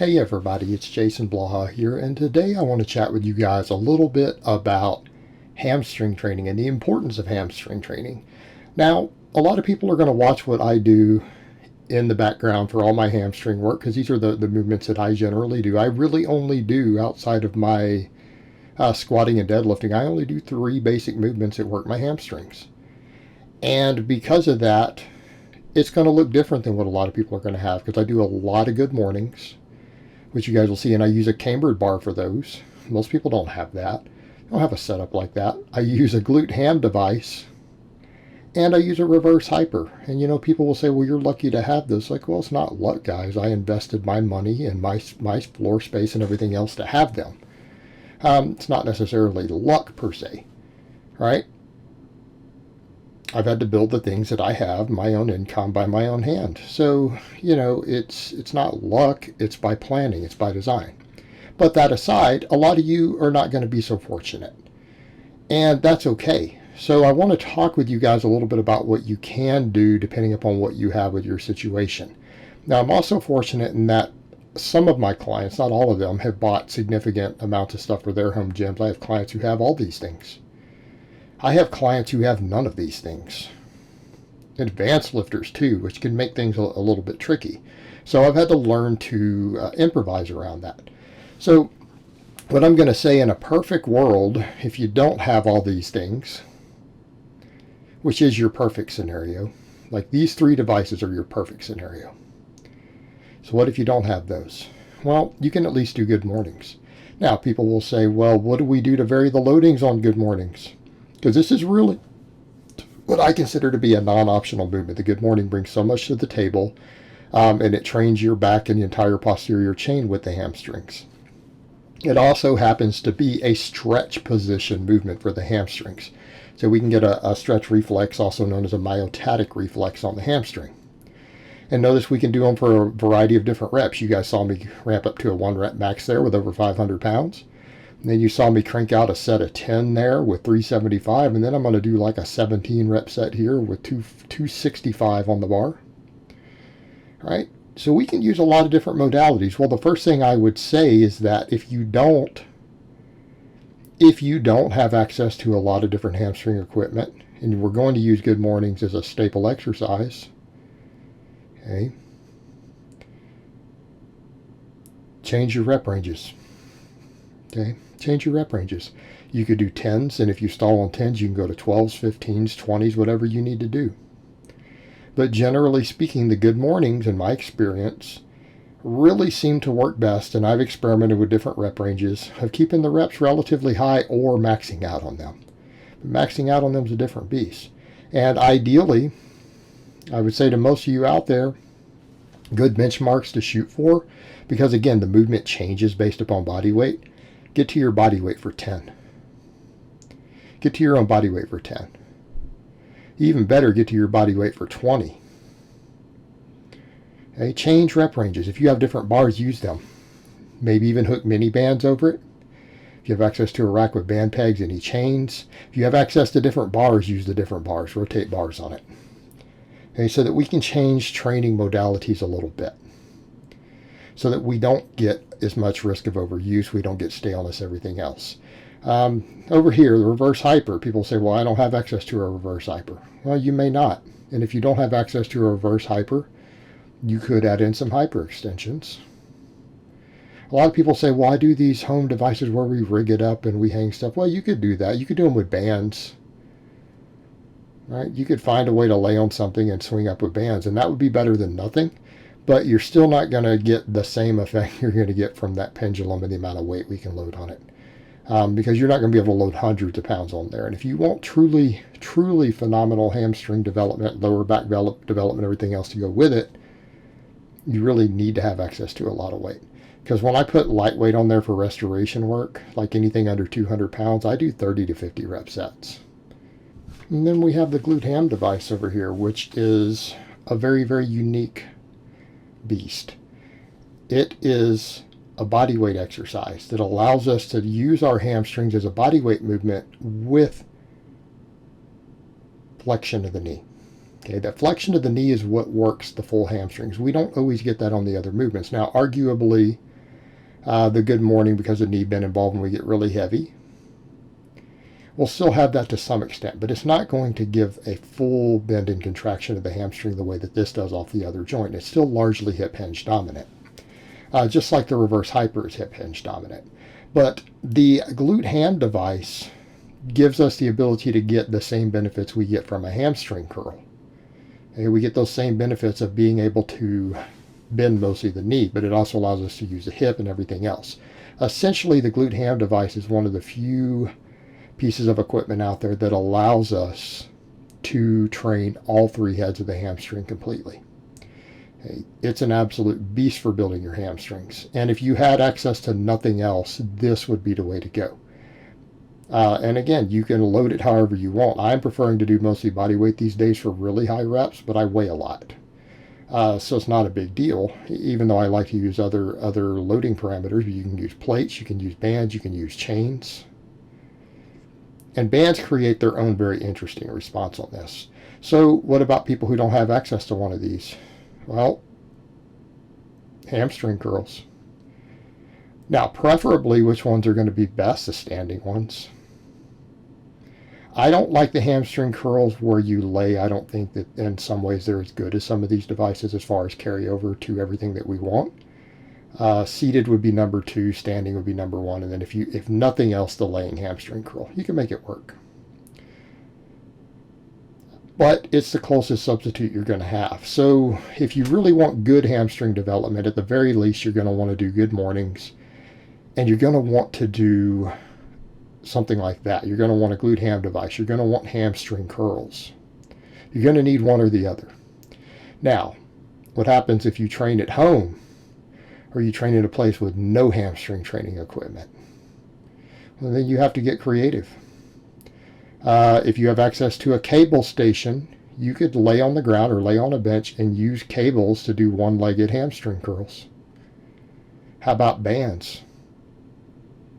Hey everybody, it's Jason Blaha here, and today I want to chat with you guys a little bit about hamstring training and the importance of hamstring training. Now, a lot of people are going to watch what I do in the background for all my hamstring work because these are the movements that I generally do. I really only do, outside of my squatting and deadlifting, I only do 3 basic movements that work my hamstrings. And because of that, it's going to look different than what a lot of people are going to have because I do a lot of good mornings, which you guys will see, and I use a cambered bar for those. Most people don't have that. They don't have a setup like that. I use a glute ham device, and I use a reverse hyper. And you know, people will say, well, you're lucky to have this. Like, well, it's not luck, guys. I invested my money and my floor space and everything else to have them. It's not necessarily luck per se, right? I've had to build the things that I have, my own income, by my own hand. So, you know, it's not luck, it's by planning, it's by design. But that aside, a lot of you are not going to be so fortunate. And that's okay. So I want to talk with you guys a little bit about what you can do depending upon what you have with your situation. Now, I'm also fortunate in that some of my clients, not all of them, have bought significant amounts of stuff for their home gyms. I have clients who have all these things. I have clients who have none of these things. Advanced lifters too, which can make things a little bit tricky. So I've had to learn to improvise around that. So what I'm going to say, in a perfect world, if you don't have all these things, which is your perfect scenario, like these 3 devices are your perfect scenario. So what if you don't have those? Well, you can at least do good mornings. Now people will say, well, what do we do to vary the loadings on good mornings? Because this is really what I consider to be a non-optional movement. The good morning brings so much to the table, and it trains your back and the entire posterior chain with the hamstrings. It also happens to be a stretch position movement for the hamstrings. So we can get a stretch reflex, also known as a myotatic reflex, on the hamstring. And notice we can do them for a variety of different reps. You guys saw me ramp up to a 1 rep max there with over 500 pounds. And then you saw me crank out a set of 10 there with 375, and then I'm going to do like a 17 rep set here with 265 on the bar. All right, so we can use a lot of different modalities. Well, the first thing I would say is that if you don't have access to a lot of different hamstring equipment, and we're going to use good mornings as a staple exercise, okay, change your rep ranges. Okay, change your rep ranges. You could do 10s, and if you stall on 10s, you can go to 12s, 15s, 20s, whatever you need to do. But generally speaking, the good mornings, in my experience, really seem to work best, and I've experimented with different rep ranges of keeping the reps relatively high or maxing out on them. But maxing out on them is a different beast. And ideally, I would say to most of you out there, good benchmarks to shoot for, because again, the movement changes based upon body weight. Get to your body weight for 10. Get to your own body weight for 10. Even better, get to your body weight for 20. Okay, change rep ranges. If you have different bars, use them. Maybe even hook mini bands over it. If you have access to a rack with band pegs, any chains. If you have access to different bars, use the different bars. Rotate bars on it. Okay, so that we can change training modalities a little bit, so that we don't get as much risk of overuse, we don't get staleness, everything else. Over here, the reverse hyper, people say, well, I don't have access to a reverse hyper. Well, you may not. And if you don't have access to a reverse hyper, you could add in some hyper extensions. A lot of people say, well, I do these home devices where we rig it up and we hang stuff. Well, you could do that. You could do them with bands. Right? You could find a way to lay on something and swing up with bands, and that would be better than nothing. But you're still not going to get the same effect you're going to get from that pendulum and the amount of weight we can load on it. Because you're not going to be able to load hundreds of pounds on there. And if you want truly, truly phenomenal hamstring development, lower back development, everything else to go with it, you really need to have access to a lot of weight. Because when I put lightweight on there for restoration work, like anything under 200 pounds, I do 30 to 50 rep sets. And then we have the glute ham device over here, which is a very, very unique beast. It is a body weight exercise that allows us to use our hamstrings as a body weight movement with flexion of the knee. Okay, that flexion of the knee is what works the full hamstrings. We don't always get that on the other movements. Now, arguably, The good morning because of knee bend involved when we get really heavy. We'll still have that to some extent, but it's not going to give a full bend and contraction of the hamstring the way that this does off the other joint. It's still largely hip hinge dominant, just like the reverse hyper is hip hinge dominant. But the glute ham device gives us the ability to get the same benefits we get from a hamstring curl. Okay, we get those same benefits of being able to bend mostly the knee, but it also allows us to use the hip and everything else. Essentially, the glute ham device is one of the few pieces of equipment out there that allows us to train all three heads of the hamstring completely. Okay, it's an absolute beast for building your hamstrings. And if you had access to nothing else, this would be the way to go. And again, you can load it however you want. I'm preferring to do mostly body weight these days for really high reps, but I weigh a lot. So it's not a big deal, even though I like to use other loading parameters. You can use plates, you can use bands, you can use chains. And bands create their own very interesting response on this. So what about people who don't have access to one of these? Well, hamstring curls. Now, preferably, which ones are going to be best? The standing ones. I don't like the hamstring curls where you lay. I don't think that in some ways they're as good as some of these devices as far as carryover to everything that we want. Seated would be number 2, standing would be number 1, and then if nothing else, the laying hamstring curl. You can make it work. But it's the closest substitute you're going to have. So if you really want good hamstring development, at the very least, you're going to want to do good mornings, and you're going to want to do something like that. You're going to want a glute ham device. You're going to want hamstring curls. You're going to need one or the other. Now, what happens if you train at home or you train in a place with no hamstring training equipment? Well, then you have to get creative. If you have access to a cable station, you could lay on the ground or lay on a bench and use cables to do one-legged hamstring curls. How about bands?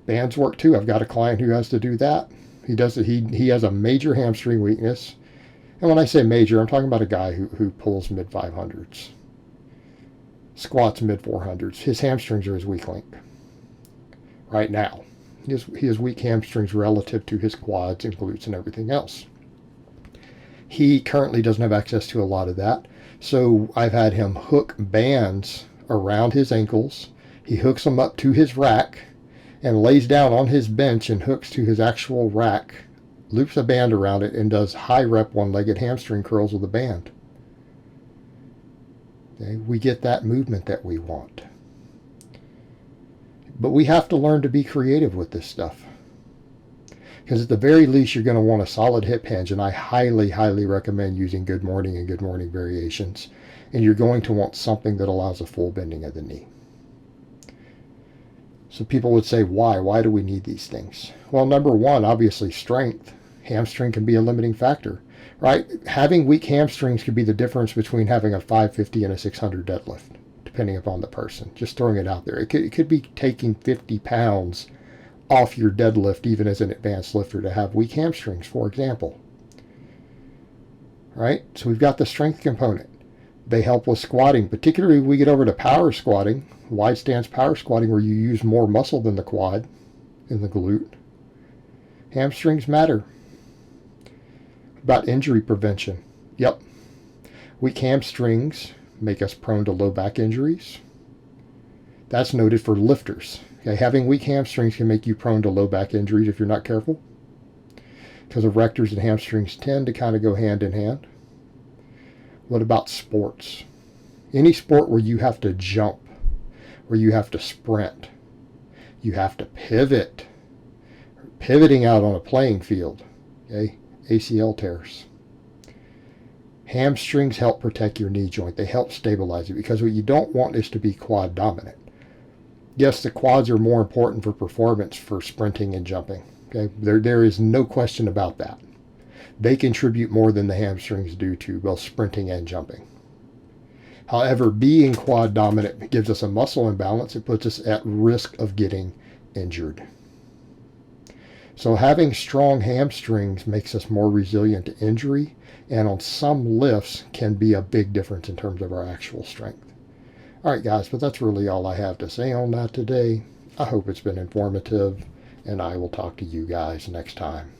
Bands work too. I've got a client who has to do that. He does it. He has a major hamstring weakness. And when I say major, I'm talking about a guy who pulls mid 500s, squats mid 400s. His hamstrings are his weak link right now. He has weak hamstrings relative to his quads and glutes and everything else. He currently doesn't have access to a lot of that. So I've had him hook bands around his ankles. He hooks them up to his rack and lays down on his bench and hooks to his actual rack, loops a band around it, and does high rep one-legged hamstring curls with a band. Okay, we get that movement that we want. But we have to learn to be creative with this stuff. Because at the very least, you're going to want a solid hip hinge, and I highly, highly recommend using good morning and good morning variations. And you're going to want something that allows a full bending of the knee. So people would say, why? Why do we need these things? Well, number one, obviously strength. Hamstring can be a limiting factor, right? Having weak hamstrings could be the difference between having a 550 and a 600 deadlift, depending upon the person. Just throwing it out there. It could be taking 50 pounds off your deadlift, even as an advanced lifter, to have weak hamstrings, for example. Right? So we've got the strength component. They help with squatting, particularly when we get over to power squatting, wide stance power squatting, where you use more muscle than the quad in the glute. Hamstrings matter. About injury prevention. Yep. Weak hamstrings make us prone to low back injuries. That's noted for lifters. Okay, having weak hamstrings can make you prone to low back injuries if you're not careful, because erectors and hamstrings tend to kind of go hand in hand. What about sports? Any sport where you have to jump, where you have to sprint, you have to pivot, pivoting out on a playing field, okay? ACL tears. Hamstrings help protect your knee joint. They help stabilize it, because what you don't want is to be quad dominant. Yes, the quads are more important for performance for sprinting and jumping. Okay, there is no question about that. They contribute more than the hamstrings do to both sprinting and jumping. However, being quad dominant gives us a muscle imbalance. It puts us at risk of getting injured. So having strong hamstrings makes us more resilient to injury, and on some lifts can be a big difference in terms of our actual strength. All right, guys, but that's really all I have to say on that today. I hope it's been informative, and I will talk to you guys next time.